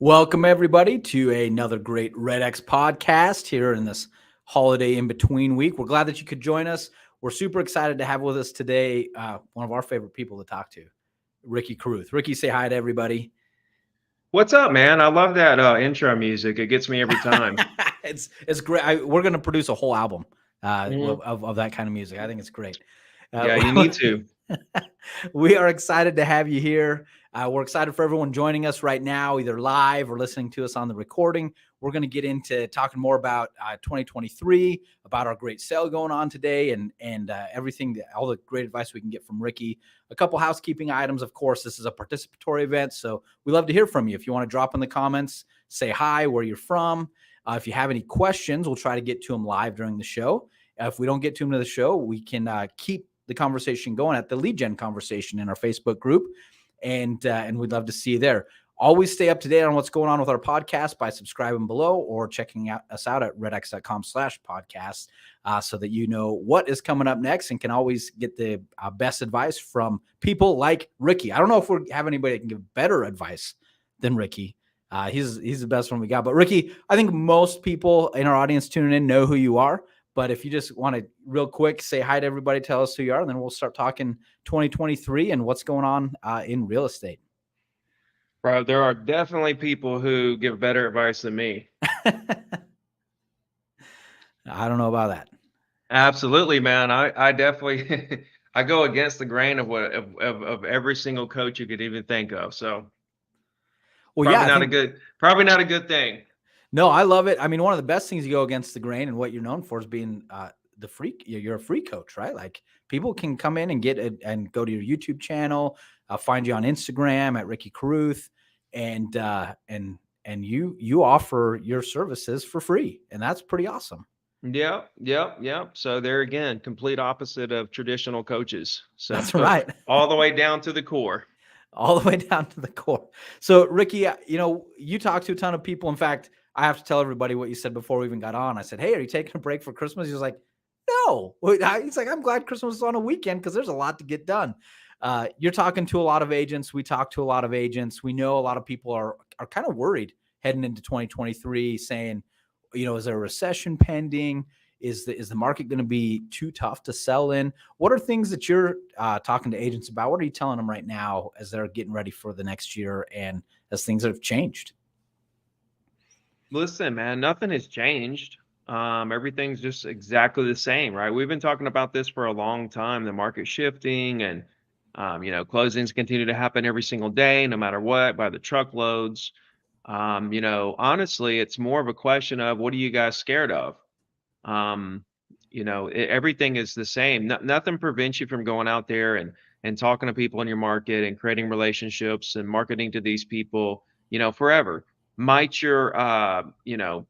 Welcome, everybody, to another great REDX podcast here in this holiday in-between week. We're glad that you could join us. We're super excited to have with us today one of our favorite people to talk to, Ricky Carruth. Ricky, say hi to everybody. What's up, man? I love that intro music. It gets me every time. It's great. We're going to produce a whole album Mhm. of that kind of music. I think it's great. Yeah, you need to. We are excited to have you here. We're excited for everyone joining us right now, either live or listening to us on the recording. We're going to get into talking more about 2023, about our great sale going on today, and everything, all the great advice we can get from Ricky. A couple housekeeping items. Of course, this is a participatory event, so we love to hear from you. If you want to drop in the comments, say hi, where you're from. If you have any questions, we'll try to get to them live during the show. If we don't get to them to the show, we can keep the conversation going at the lead gen conversation in our Facebook group. And we'd love to see you there. Always stay up to date on what's going on with our podcast by subscribing below or checking us out at redx.com/podcast so that you know what is coming up next and can always get the best advice from people like Ricky. I don't know if we have anybody that can give better advice than Ricky. He's the best one we got. But Ricky, I think most people in our audience tuning in know who you are. But if you just want to real quick say hi to everybody, tell us who you are, and then we'll start talking 2023 and what's going on in real estate. Bro, there are definitely people who give better advice than me. I don't know about that. Absolutely, man. I definitely I go against the grain of what of every single coach you could even think of. So Well, yeah, I think probably not a good thing. no, I love it. I mean, one of the best things you go against the grain and what you're known for is being the free. You're a free coach, right? Like people can come in and get it and go to your YouTube channel, find you on Instagram at Ricky Carruth, and you offer your services for free, and that's pretty awesome. Yep. So there again, complete opposite of traditional coaches. So That's right. all the way down to the core. All the way down to the core. So, Ricky, you talk to a ton of people. In fact, I have to tell everybody what you said before we even got on. I said, "Hey, are you taking a break for Christmas?" He was like, "No." He's like, "I'm glad Christmas is on a weekend because there's a lot to get done." You're talking to a lot of agents. We talk to a lot of agents. We know a lot of people are kind of worried heading into 2023, saying, is there a recession pending? Is the market going to be too tough to sell in? What are things that you're talking to agents about? What are you telling them right now as they're getting ready for the next year and as things have changed? Listen, man, nothing has changed. Everything's just exactly the same, right? We've been talking about this for a long time, the market shifting and closings continue to happen every single day, no matter what, by the truckloads. Honestly, it's more of a question of what are you guys scared of? Everything is the same. Nothing prevents you from going out there and talking to people in your market and creating relationships and marketing to these people, forever. Might your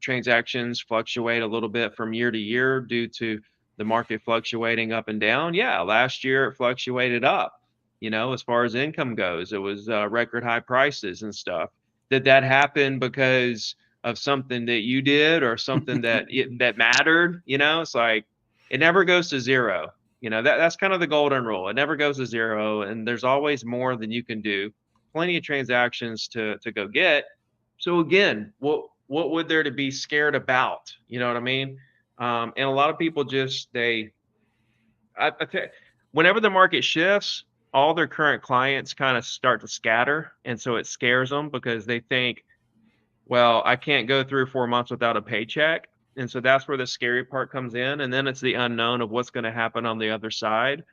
transactions fluctuate a little bit from year to year due to the market fluctuating up and down? Yeah, last year it fluctuated up. As far as income goes, it was record high prices and stuff. Did that happen because of something that you did or something that mattered? It's like it never goes to zero. That's kind of the golden rule. It never goes to zero, and there's always more than you can do. Plenty of transactions to go get. So again, what would there to be scared about? You know what I mean? And a lot of people just whenever the market shifts, all their current clients kind of start to scatter, and so it scares them because they think, well, I can't go 3 or 4 months without a paycheck. And so that's where the scary part comes in. And then it's the unknown of what's going to happen on the other side.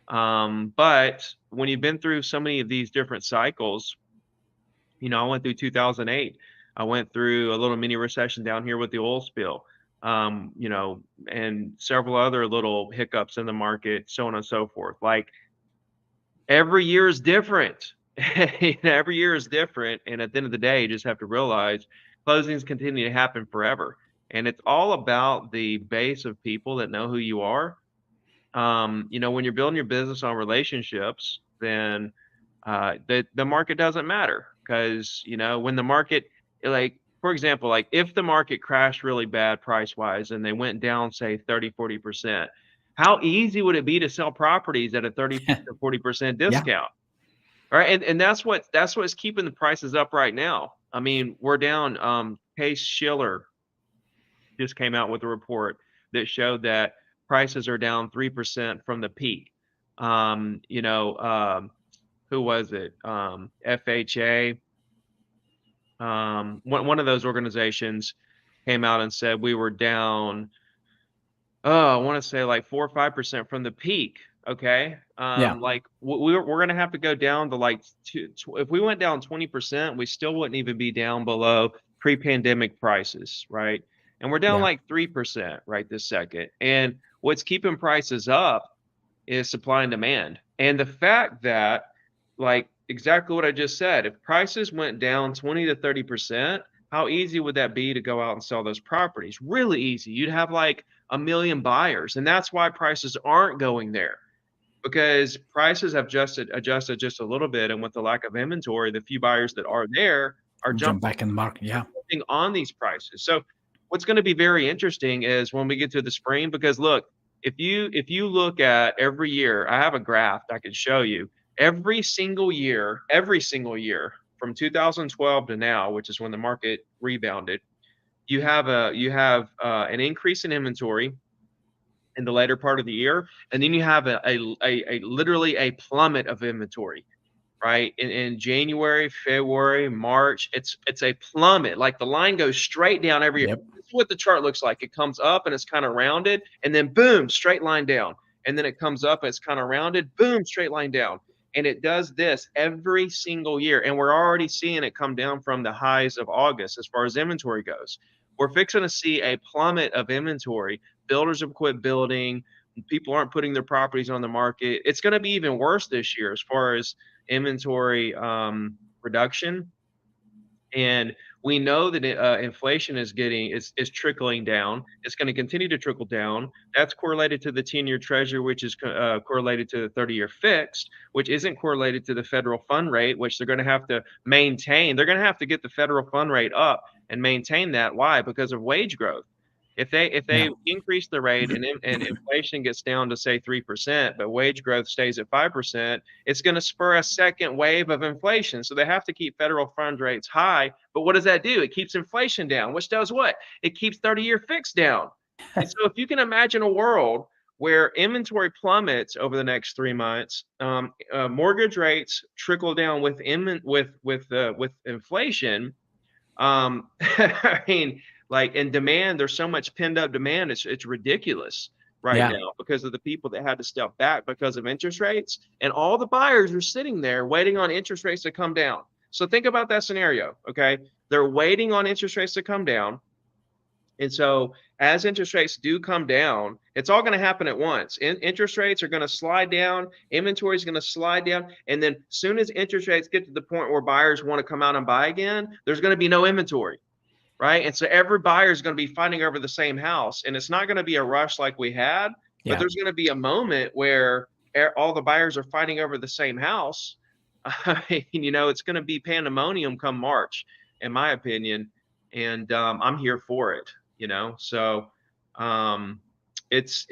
But when you've been through so many of these different cycles, I went through 2008. I went through a little mini recession down here with the oil spill, and several other little hiccups in the market, so on and so forth. Like every year is different. Every year is different. And at the end of the day, you just have to realize closings continue to happen forever. And it's all about the base of people that know who you are. When you're building your business on relationships, then the market doesn't matter because, when the market, like, for example, like if the market crashed really bad price wise and they went down, say 30-40%, how easy would it be to sell properties at a 30-40% Yeah. discount? Right. And that's what's keeping the prices up right now. I mean, we're down. Case Schiller just came out with a report that showed that prices are down 3% from the peak. You know, who was it? FHA. One of those organizations came out and said we were down, I want to say like 4 or 5% from the peak. Okay. Yeah. Like we're going to have to go down to like if we went down 20%, we still wouldn't even be down below pre-pandemic prices. Right. And we're down Yeah. like 3% right this second. And what's keeping prices up is supply and demand. And the fact that, like exactly what I just said, if prices went down 20 to 30%, how easy would that be to go out and sell those properties? Really easy. You'd have like a million buyers. And that's why prices aren't going there, because prices have adjusted just a little bit. And with the lack of inventory, the few buyers that are there are Jump back in the market. Yeah. jumping on these prices. So what's going to be very interesting is when we get to the spring, because look, if you look at every year, I have a graph I can show you. Every single year from 2012 to now, which is when the market rebounded, you have an increase in inventory in the later part of the year, and then you have a literally a plummet of inventory, right? In January, February, March, it's a plummet. Like the line goes straight down every year. Yep. This is what the chart looks like. It comes up and it's kind of rounded, and then boom, straight line down. And then it comes up and it's kind of rounded, boom, straight line down. And it does this every single year. And we're already seeing it come down from the highs of August as far as inventory goes. We're fixing to see a plummet of inventory. Builders have quit building. People aren't putting their properties on the market. It's going to be even worse this year as far as inventory reduction. And we know that inflation is trickling down. It's going to continue to trickle down. That's correlated to the 10-year treasury, which is correlated to the 30-year fixed, which isn't correlated to the federal fund rate, which they're going to have to maintain. They're going to have to get the federal fund rate up and maintain that. Why? Because of wage growth. If they increase the rate and inflation gets down to say 3%, but wage growth stays at 5%, it's going to spur a second wave of inflation. So they have to keep federal fund rates high. But what does that do? It keeps inflation down, which does what? It keeps 30-year fixed down. And so if you can imagine a world where inventory plummets over the next 3 months, mortgage rates trickle down with inflation. I mean, like in demand, there's so much pent up demand. It's ridiculous right now because of the people that had to step back because of interest rates, and all the buyers are sitting there waiting on interest rates to come down. So think about that scenario. Okay. They're waiting on interest rates to come down. And so as interest rates do come down, it's all going to happen at once. Interest rates are going to slide down. Inventory is going to slide down. And then as soon as interest rates get to the point where buyers want to come out and buy again, there's going to be no inventory. Right. And so every buyer is going to be fighting over the same house. And it's not going to be a rush like we had, but there's going to be a moment where all the buyers are fighting over the same house. I mean, it's going to be pandemonium come March, in my opinion. And I'm here for it, So it's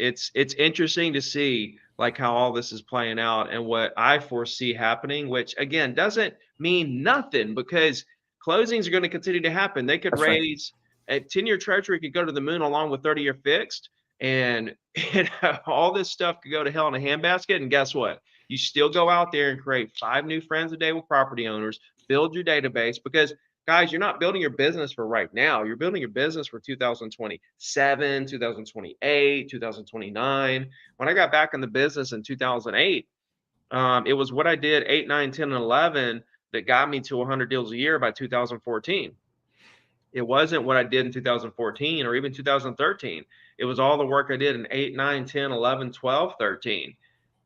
interesting to see like how all this is playing out and what I foresee happening, which again doesn't mean nothing because closings are going to continue to happen. They could raise a 10-year treasury could go to the moon along with 30-year fixed, and all this stuff could go to hell in a handbasket. And guess what? You still go out there and create 5 new friends a day with property owners, build your database, because guys, you're not building your business for right now. You're building your business for 2027, 2028, 2029. When I got back in the business in 2008, it was what I did 8, 9, 10, and 11 that got me to 100 deals a year by 2014. It wasn't what I did in 2014 or even 2013. It was all the work I did in 8, 9, 10, 11, 12, 13.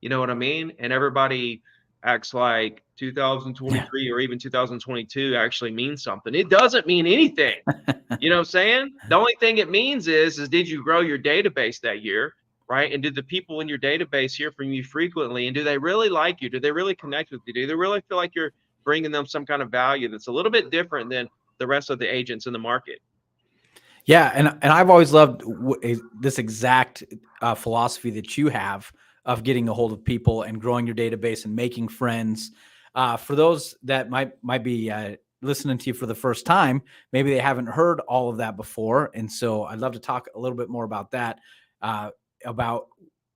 You know what I mean? And everybody acts like 2023 or even 2022 actually means something. It doesn't mean anything. You know what I'm saying? The only thing it means is did you grow your database that year? Right? And did the people in your database hear from you frequently? And do they really like you? Do they really connect with you? Do they really feel like you're bringing them some kind of value that's a little bit different than the rest of the agents in the market? Yeah. And I've always loved this exact philosophy that you have of getting a hold of people and growing your database and making friends. For those that might be listening to you for the first time, maybe they haven't heard all of that before. And so I'd love to talk a little bit more about that, about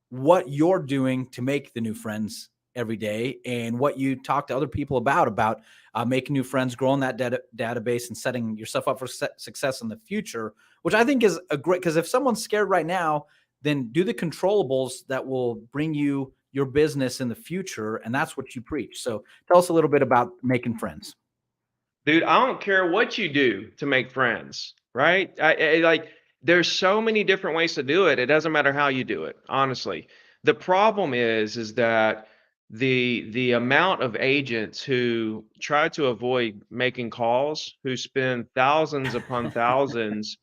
what you're doing to make the new friends every day, and what you talk to other people about making new friends, growing that database, and setting yourself up for success in the future, which I think is a great, because if someone's scared right now, then do the controllables that will bring you your business in the future. And that's what you preach. So tell us a little bit about making friends. Dude, I don't care what you do to make friends, right? Like, there's so many different ways to do it. It doesn't matter how you do it, honestly. The problem is that the amount of agents who try to avoid making calls, who spend thousands upon thousands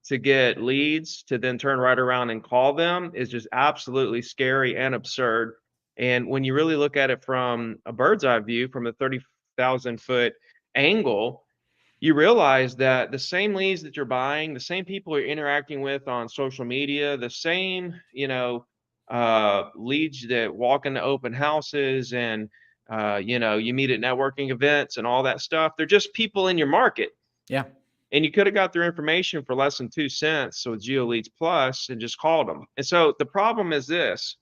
to get leads to then turn right around and call them, is just absolutely scary and absurd. And when you really look at it from a bird's eye view, from a 30,000-foot angle, you realize that the same leads that you're buying, the same people you're interacting with on social media, the same, leads that walk into open houses and, you meet at networking events and all that stuff. They're just people in your market. Yeah. And you could have got their information for less than 2 cents. So with GeoLeads Plus, and just called them. And so the problem is this,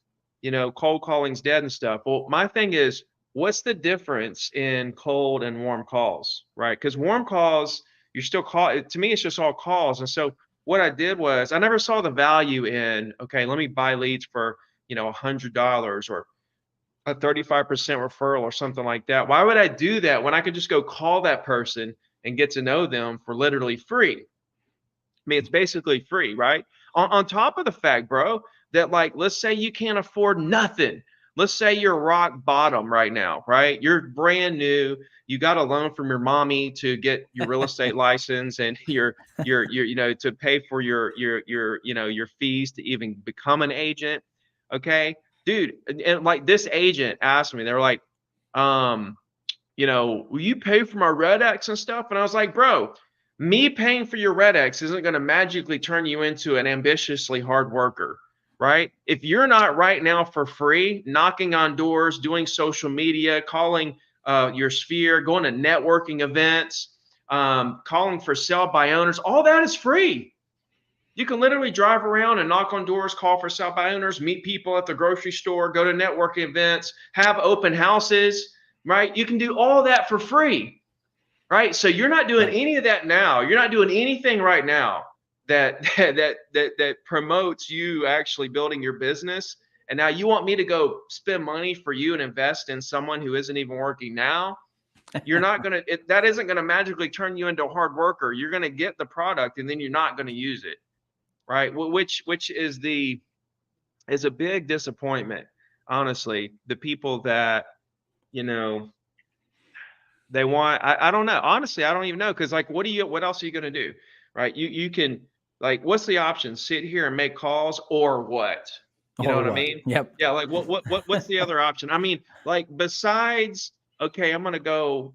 cold calling's dead and stuff. Well, my thing is, what's the difference in cold and warm calls, right? Because warm calls, you're still to me, it's just all calls. And so what I did was, I never saw the value in, okay, let me buy leads for, $100 or a 35% referral or something like that. Why would I do that when I could just go call that person and get to know them for literally free? I mean, it's basically free, right? On top of the fact, bro, that, like, let's say you can't afford nothing. Let's say you're rock bottom right now, right? You're brand new. You got a loan from your mommy to get your real estate license, and your to pay for your fees to even become an agent. Okay, dude, and like, this agent asked me, they were like, will you pay for my REDX and stuff? And I was like, bro, me paying for your REDX isn't going to magically turn you into an ambitiously hard worker, right? If you're not right now for free, knocking on doors, doing social media, calling your sphere, going to networking events, calling for sell by owners, all that is free. You can literally drive around and knock on doors, call for sell by owners, meet people at the grocery store, go to networking events, have open houses, right? You can do all that for free, right? So you're not doing any of that now. You're not doing anything right now that promotes you actually building your business. And now you want me to go spend money for you and invest in someone who isn't even working now? You're not going to, that isn't going to magically turn you into a hard worker. You're going to get the product and then you're not going to use it. Right. Which is a big disappointment, honestly. The people that, they want, I don't know. Honestly, I don't even know. Cause, like, what else are you going to do? Right. You can, like, what's the option? Sit here and make calls, or what? You know what I mean? Yep. Yeah. Like, what's the other option? I mean, like, besides, okay, I'm going to go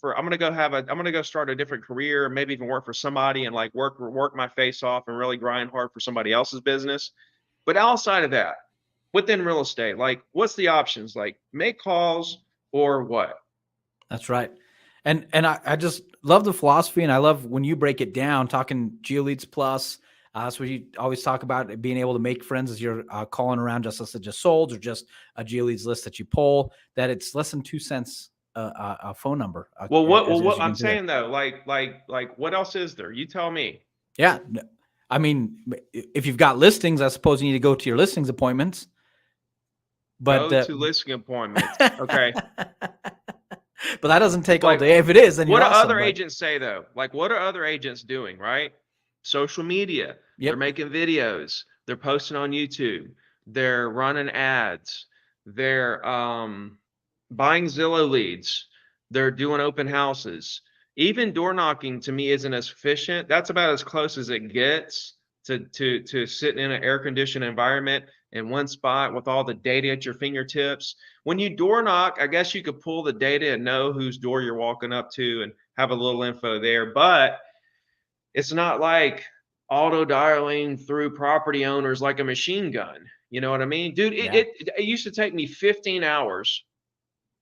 I'm going to go start a different career, maybe even work for somebody and, like, work my face off and really grind hard for somebody else's business. But outside of that, within real estate, like, what's the options? Like, make calls or what? That's right. And I just love the philosophy, and I love when you break it down, talking GeoLeads Plus. That's what you always talk about, being able to make friends as you're calling around just as it just sold, or just a GeoLeads list that you pull, that it's less than 2 cents a phone number. Well, what I'm saying though, like, what else is there? You tell me. Yeah. I mean, if you've got listings, I suppose you need to go to your listings appointments. But go to listing appointments. Okay. But that doesn't take all day. If it is, then what you're do awesome, other agents say though? Like, what are other agents doing, right? Social media. They're making videos. They're posting on YouTube. They're running ads. They're buying Zillow leads. They're doing open houses. Even door knocking, to me, isn't as efficient. That's about as close as it gets to sitting in an air conditioned environment in one spot with all the data at your fingertips. When you door knock, I guess you could pull the data and know whose door you're walking up to and have a little info there, but it's not like auto dialing through property owners like a machine gun. You know what I mean? Dude, it used to take me 15 hours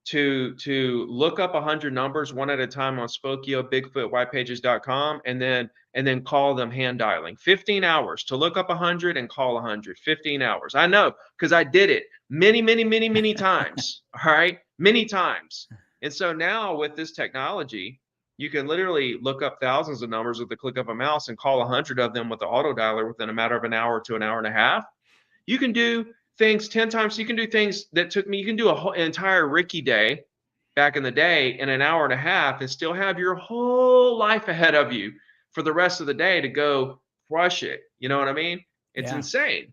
to look up 100 numbers one at a time on Spokio, Bigfoot, whitepages.com, and then call them hand dialing. 15 hours to look up 100 and call 100. 15 hours. I know, because I did it many times. All right, many times. And so now with this technology, you can literally look up thousands of numbers with the click of a mouse and call 100 of them with the auto dialer within a matter of an hour to an hour and a half. You can do things 10 times. You can do things that took me, you can do an entire Ricky day back in the day in an hour and a half and still have your whole life ahead of you for the rest of the day to go crush it. You know what I mean? It's insane.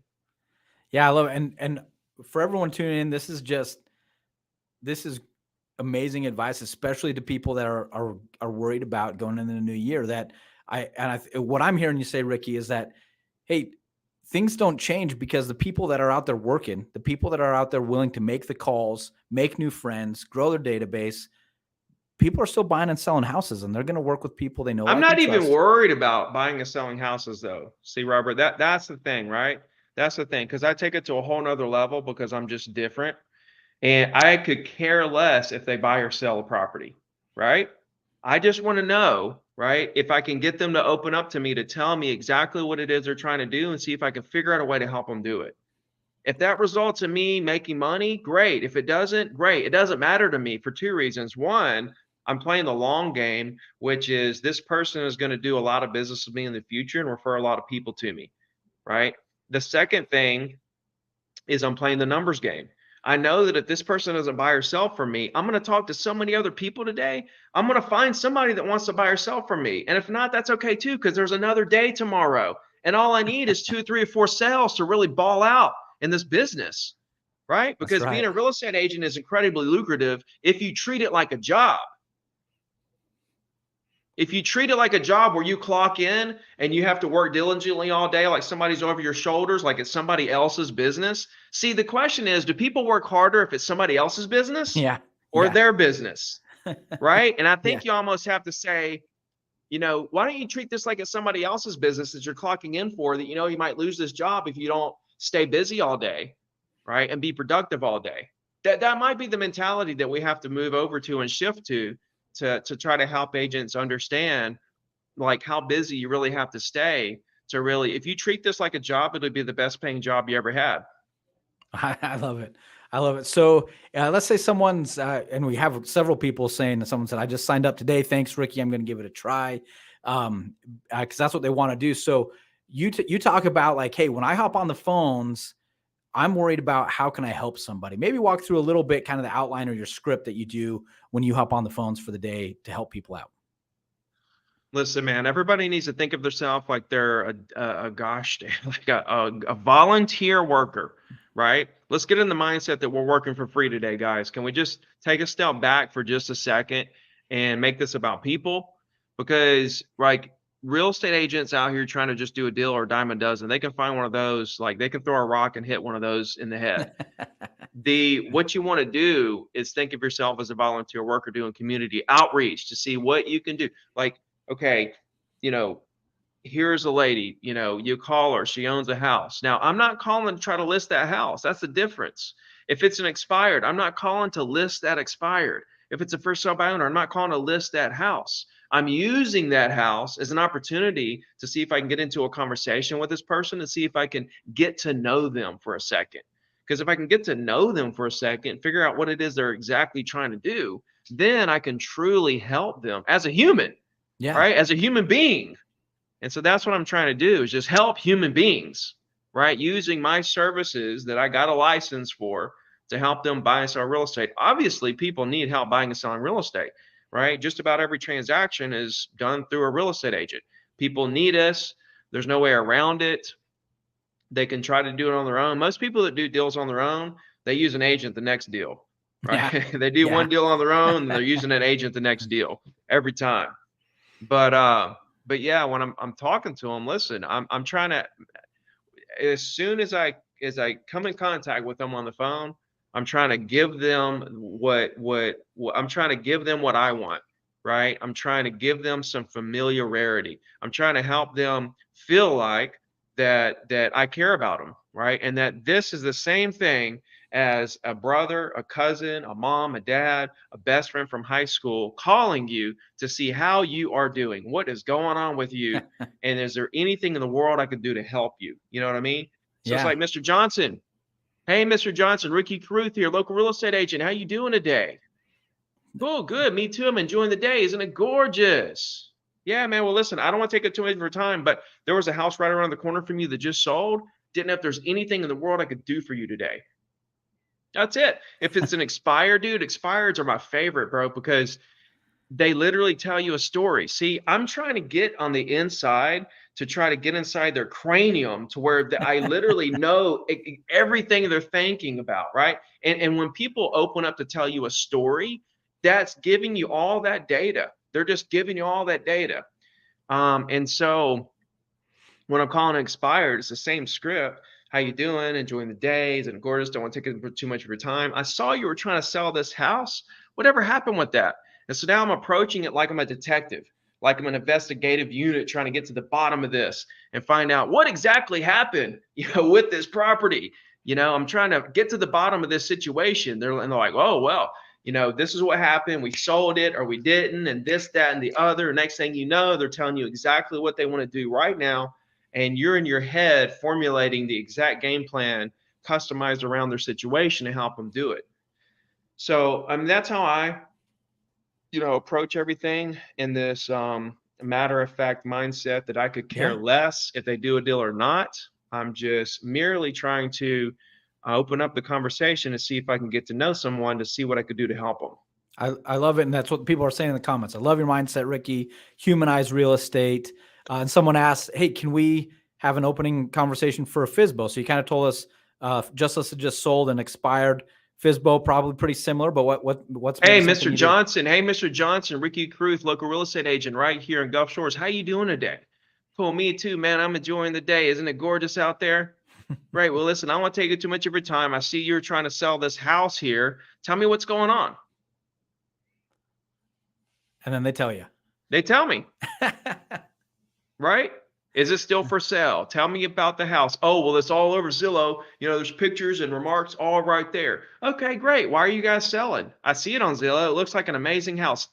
Yeah, I love it. And for everyone tuning in, this is amazing advice, especially to people that are worried about going into the new year. That what I'm hearing you say, Ricky, is that, hey, things don't change because the people that are out there working, the people that are out there willing to make the calls, make new friends, grow their database, people are still buying and selling houses, and they're going to work with people they know. I'm not even worried about buying and selling houses, though. See, Robert, that's the thing, right? That's the thing, because I take it to a whole nother level because I'm just different. And I could care less if they buy or sell a property, right? I just want to know, right, if I can get them to open up to me to tell me exactly what it is they're trying to do and see if I can figure out a way to help them do it. If that results in me making money, great. If it doesn't, great. It doesn't matter to me for two reasons. One, I'm playing the long game, which is this person is going to do a lot of business with me in the future and refer a lot of people to me, right? The second thing is I'm playing the numbers game. I know that if this person doesn't buy or sell from me, I'm going to talk to so many other people today. I'm going to find somebody that wants to buy or sell from me. And if not, that's okay too, because there's another day tomorrow. And all I need is 2, 3, or 4 sales to really ball out in this business, right? Because being a real estate agent is incredibly lucrative if you treat it like a job. If you treat it like a job where you clock in and you have to work diligently all day, like somebody's over your shoulders, like it's somebody else's business. See, the question is, do people work harder if it's somebody else's business or their business, right? And I think you almost have to say, you know, why don't you treat this like it's somebody else's business that you're clocking in for, that you know you might lose this job if you don't stay busy all day, right? And be productive all day. That might be the mentality that we have to move over to and shift to try to help agents understand like how busy you really have to stay to really, if you treat this like a job, it'll be the best paying job you ever had. I love it. I love it. So let's say someone's, and we have several people saying that someone said, I just signed up today. Thanks, Ricky. I'm going to give it a try. Cause that's what they want to do. So you talk about like, hey, when I hop on the phones, I'm worried about how can I help somebody. Maybe walk through a little bit, kind of the outline or your script that you do when you hop on the phones for the day to help people out. Listen, man, everybody needs to think of themselves like they're a volunteer worker, right? Let's get in the mindset that we're working for free today, guys. Can we just take a step back for just a second and make this about people? Because like real estate agents out here trying to just do a deal or a dime a dozen, they can find one of those, like they can throw a rock and hit one of those in the head. What you want to do is think of yourself as a volunteer worker doing community outreach to see what you can do. Like, okay, you know, here's a lady, you know, you call her, she owns a house. Now, I'm not calling to try to list that house. That's the difference. If it's an expired, I'm not calling to list that expired. If it's a first sale by owner, I'm not calling to list that house. I'm using that house as an opportunity to see if I can get into a conversation with this person and see if I can get to know them for a second. Because if I can get to know them for a second, figure out what it is they're exactly trying to do, then I can truly help them as a human, right? As a human being. And so that's what I'm trying to do, is just help human beings, right? Using my services that I got a license for to help them buy and sell real estate. Obviously, people need help buying and selling real estate, right? Just about every transaction is done through a real estate agent. People need us. There's no way around it. They can try to do it on their own. Most people that do deals on their own, they use an agent the next deal, right? They do one deal on their own, and they're using an agent the next deal every time. But yeah, when I'm talking to them, listen, I'm trying to, as soon as I come in contact with them on the phone, I'm trying to give them what I'm trying to give them what I want, right? I'm trying to give them some familiarity. I'm trying to help them feel like that I care about them, right? And that this is the same thing as a brother, a cousin, a mom, a dad, a best friend from high school calling you to see how you are doing, what is going on with you, and is there anything in the world I could do to help you? You know what I mean? So it's Yeah. like, Mr. Johnson, hey, Mr. Johnson, Ricky Carruth here, local real estate agent. How you doing today? Cool, good. Me too. I'm enjoying the day. Isn't it gorgeous? Yeah, man. Well, listen, I don't want to take up too much of your time, but there was a house right around the corner from you that just sold. Didn't know if there's anything in the world I could do for you today. That's it. If it's an expired, dude, expireds are my favorite, bro, because they literally tell you a story. See, I'm trying to get on the inside to try to get inside their cranium to where I literally know everything they're thinking about, right? And when people open up to tell you a story, that's giving you all that data. They're just giving you all that data. And so when I'm calling it expired, it's the same script. How you doing? Enjoying the days and gorgeous. Don't want to take up too much of your time. I saw you were trying to sell this house. Whatever happened with that? And so now I'm approaching it like I'm a detective, like I'm an investigative unit trying to get to the bottom of this and find out what exactly happened, with this property. I'm trying to get to the bottom of this situation. They're like, oh, well, this is what happened. We sold it or we didn't, and this, that, and the other. Next thing you know, they're telling you exactly what they want to do right now. And you're in your head formulating the exact game plan customized around their situation to help them do it. So, I mean, that's how I, approach everything in this matter of fact mindset that I could care less if they do a deal or not. I'm just merely trying to open up the conversation and see if I can get to know someone to see what I could do to help them. I love it. And that's what people are saying in the comments. I love your mindset, Ricky. Humanize real estate. And someone asked, hey, can we have an opening conversation for a FSBO? So you kind of told us just sold and expired FSBO, probably pretty similar, but what's Hey, Mr. Johnson. Hey, Mr. Johnson, Ricky Carruth, local real estate agent right here in Gulf Shores. How you doing today? Cool, me too, man. I'm enjoying the day. Isn't it gorgeous out there? Right. Well, listen, I don't want to take it too much of your time. I see you're trying to sell this house here. Tell me what's going on. And then they tell you. They tell me. Right? Is it still for sale? Tell me about the house. Oh, well, it's all over Zillow. There's pictures and remarks all right there. Okay, great. Why are you guys selling? I see it on Zillow. It looks like an amazing house.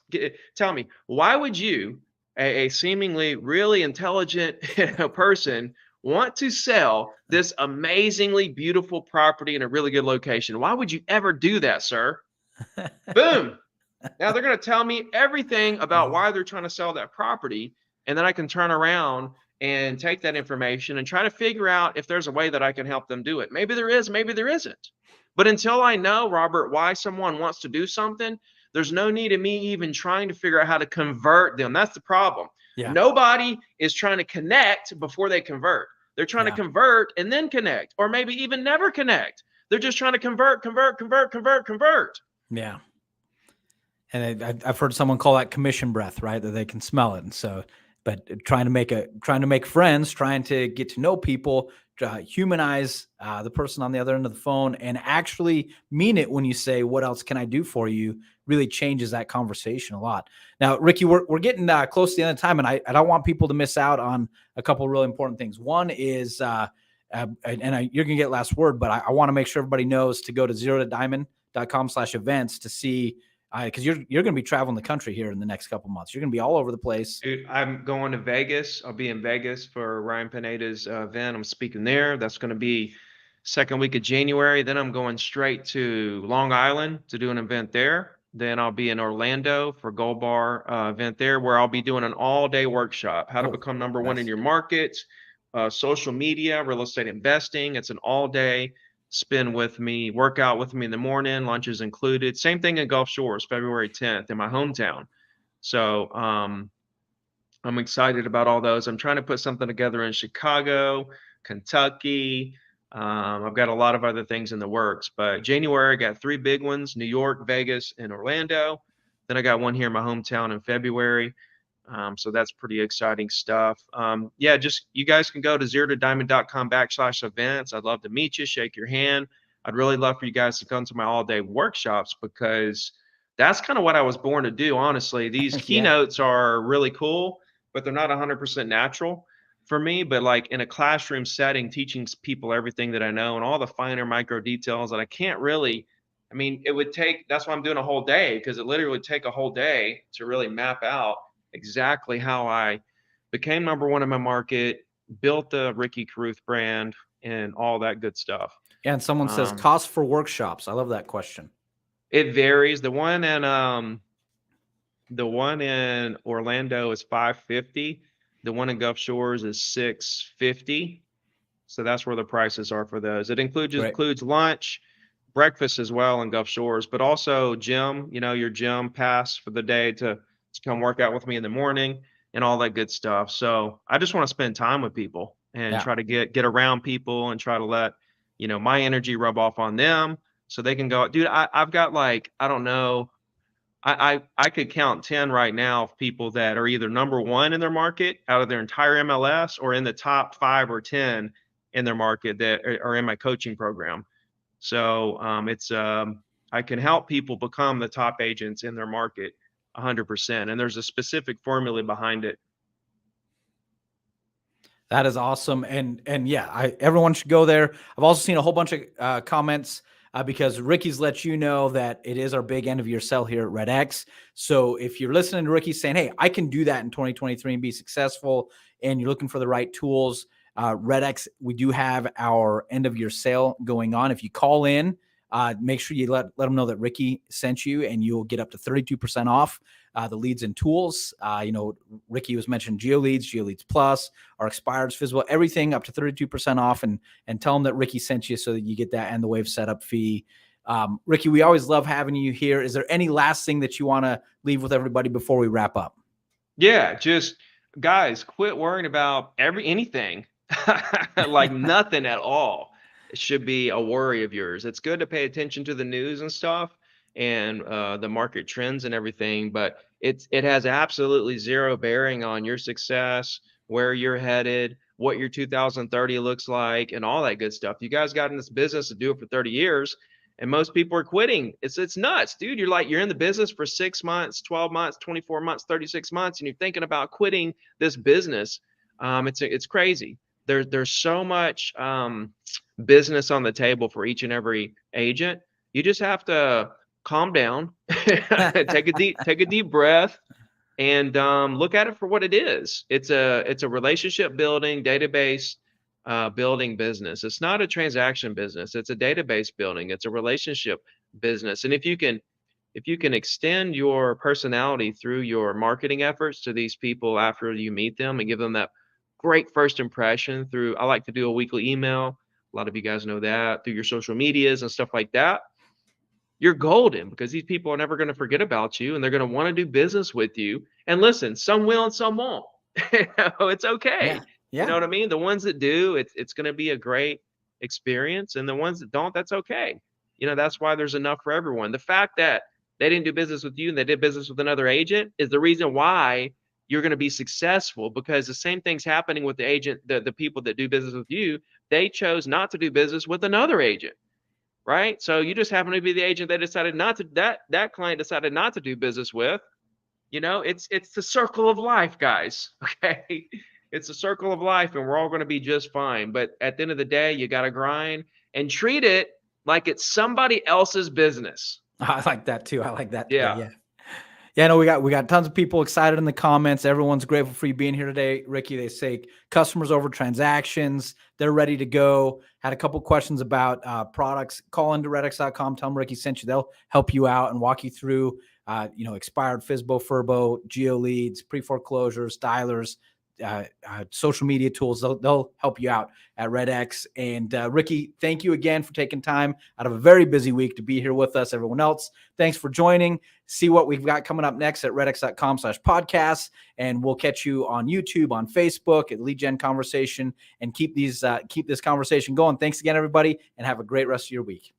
Tell me, why would you, a seemingly really intelligent person, want to sell this amazingly beautiful property in a really good location? Why would you ever do that, sir? Boom. Now they're going to tell me everything about why they're trying to sell that property. And then I can turn around and take that information and try to figure out if there's a way that I can help them do it. Maybe there is, maybe there isn't. But until I know, Robert, why someone wants to do something, there's no need of me even trying to figure out how to convert them. That's the problem. Yeah. Nobody is trying to connect before they convert. They're trying to convert and then connect, or maybe even never connect. They're just trying to convert. Yeah. And I've heard someone call that commission breath, right? That they can smell it. And so, but trying to make friends, trying to get to know people, humanize the person on the other end of the phone, and actually mean it when you say, "What else can I do for you?" really changes that conversation a lot. Now, Ricky, we're getting close to the end of time, and I don't want people to miss out on a couple of really important things. One is, you're gonna get last word, but I want to make sure everybody knows to go to Zero2Diamond.com/events to see. Because you're going to be traveling the country here in the next couple months. You're going to be all over the place. Dude, I'm going to Vegas. I'll be in Vegas for Ryan Pineda's event. I'm speaking there. That's going to be second week of January. Then I'm going straight to Long Island to do an event there. Then I'll be in Orlando for Gold Bar event there, where I'll be doing an all-day workshop, how to become number one in your market, social media, real estate investing. It's an all-day spend with me, workout with me in the morning, lunches included. Same thing in Gulf Shores, February 10th in my hometown. So I'm excited about all those. I'm trying to put something together in Chicago, Kentucky. I've got a lot of other things in the works, but January I got 3 big ones: New York, Vegas, and Orlando. Then I got one here in my hometown in February. So that's pretty exciting stuff. Yeah, just you guys can go to Zero2Diamond.com/events. I'd love to meet you, shake your hand. I'd really love for you guys to come to my all-day workshops, because that's kind of what I was born to do, honestly. These keynotes are really cool, but they're not 100% natural. for me, but like in a classroom setting, teaching people everything that I know and all the finer micro details that I can't really, I mean, it would take, that's why I'm doing a whole day, because it literally would take a whole day to really map out exactly how I became number one in my market, built the Ricky Carruth brand, and all that good stuff. Yeah, and someone says cost for workshops. I love that question. It varies. The one in Orlando is $550. The one in Gulf Shores is $650. So that's where the prices are for those. It includes lunch, breakfast as well in Gulf Shores, but also gym, your gym pass for the day to come work out with me in the morning and all that good stuff. So I just want to spend time with people and try to get around people and try to let, my energy rub off on them so they can go, dude, I've got like, I don't know, I could count 10 right now of people that are either number one in their market out of their entire MLS or in the top 5 or 10 in their market that are in my coaching program. So I can help people become the top agents in their market 100%. And there's a specific formula behind it. That is awesome. And yeah, everyone should go there. I've also seen a whole bunch of comments because Ricky's let you know that it is our big end of year sell here at REDX. So if you're listening to Ricky saying, hey, I can do that in 2023 and be successful, and you're looking for the right tools, REDX, we do have our end of year sale going on. If you call in, make sure you let them know that Ricky sent you, and you'll get up to 32% off the leads and tools. Ricky was mentioned GeoLeads Plus, our expired FSBO, everything up to 32% off, and tell them that Ricky sent you so that you get that and the wave setup fee. Ricky, we always love having you here. Is there any last thing that you want to leave with everybody before we wrap up? Yeah, just guys, quit worrying about anything, like nothing at all. It should be a worry of yours. It's good to pay attention to the news and stuff and the market trends and everything, but it has absolutely zero bearing on your success, where you're headed, what your 2030 looks like, and all that good stuff. You guys got in this business to do it for 30 years, and most people are quitting. It's nuts, dude. You're in the business for 6 months, 12 months, 24 months, 36 months, and you're thinking about quitting this business. It's crazy. There's so much business on the table for each and every agent. You just have to calm down, take a deep breath, and look at it for what it is. It's a relationship building, database building business. It's not a transaction business. It's a database building. It's a relationship business. And if you can extend your personality through your marketing efforts to these people after you meet them and give them that great first impression through, I like to do a weekly email. A lot of you guys know that, through your social medias and stuff like that. You're golden, because these people are never going to forget about you, and they're going to want to do business with you. And listen, some will and some won't. It's okay. Yeah. You know what I mean? The ones that do, it's going to be a great experience. And the ones that don't, that's okay. That's why there's enough for everyone. The fact that they didn't do business with you and they did business with another agent is the reason why you're going to be successful, because the same thing's happening with the agent, the people that do business with you. They chose not to do business with another agent, right? So you just happen to be the agent they decided not to, that client decided not to do business with. It's the circle of life, guys. Okay. It's a circle of life, and we're all going to be just fine. But at the end of the day, you got to grind and treat it like it's somebody else's business. I like that too. I like that. Yeah. Yeah, no, we got tons of people excited in the comments. Everyone's grateful for you being here today, Ricky. They say customers over transactions. They're ready to go. Had a couple questions about products. Call into REDX.com. Tell them Ricky sent you. They'll help you out and walk you through, expired FSBO, FRBO, GeoLeads, pre-foreclosures, dialers, social media tools. They'll help you out at REDX. And Ricky, thank you again for taking time out of a very busy week to be here with us. Everyone else, thanks for joining. See what we've got coming up next at redx.com/podcasts. And we'll catch you on YouTube, on Facebook, at Lead Gen Conversation, and keep this conversation going. Thanks again, everybody, and have a great rest of your week.